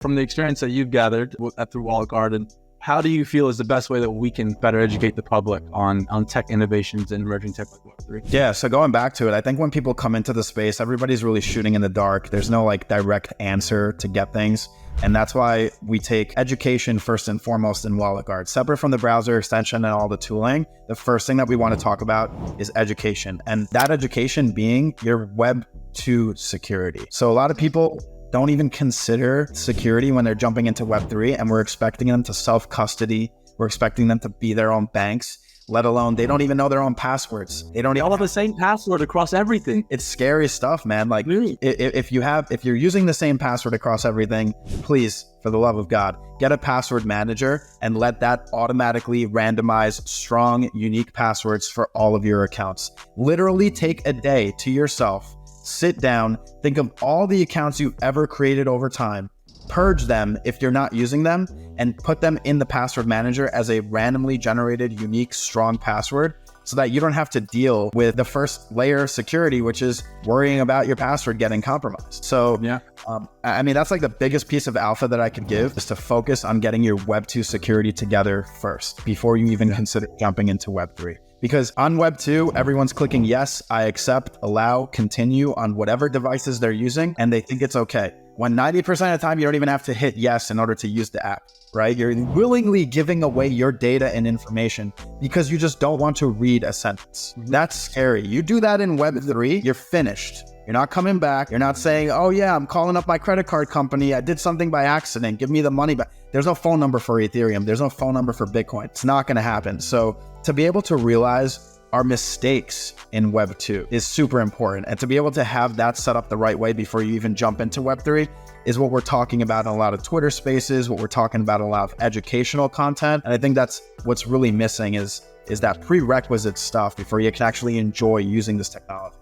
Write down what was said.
From the experience that you've gathered through Walled Garden, how do you feel is the best way that we can better educate the public on tech innovations and emerging tech like Web3? Yeah, so going back to it, I think when people come into the space, everybody's really shooting in the dark. There's no like direct answer to get things. And that's why we take education first and foremost in Walled Garden. Separate from the browser extension and all the tooling, the first thing that we want to talk about is education. And that education being your Web2 security. So a lot of people don't even consider security when they're jumping into Web3, and we're expecting them to self-custody. We're expecting them to be their own banks, let alone they don't even know their own passwords. They don't all have the same password across everything. It's scary stuff, man. Like really? if you're using the same password across everything, please, for the love of God, get a password manager and let that automatically randomize strong, unique passwords for all of your accounts. Literally take a day to yourself. Sit down, think of all the accounts you've ever created over time, purge them if you're not using them, and put them in the password manager as a randomly generated, unique, strong password so that you don't have to deal with the first layer of security, which is worrying about your password getting compromised. So, I mean, that's like the biggest piece of alpha that I could give, is to focus on getting your Web2 security together first before you even consider jumping into Web3. Because on Web2, everyone's clicking yes, I accept, allow, continue on whatever devices they're using, and they think it's okay. When 90% of the time, you don't even have to hit yes in order to use the app, right? You're willingly giving away your data and information because you just don't want to read a sentence. That's scary. You do that in Web3, you're finished. You're not coming back. You're not saying, oh yeah, I'm calling up my credit card company. I did something by accident. Give me the money back. There's no phone number for Ethereum. There's no phone number for Bitcoin. It's not going to happen. So to be able to realize our mistakes in Web2 is super important. And to be able to have that set up the right way before you even jump into Web3 is what we're talking about in a lot of Twitter spaces, what we're talking about in a lot of educational content. And I think that's what's really missing is that prerequisite stuff before you can actually enjoy using this technology.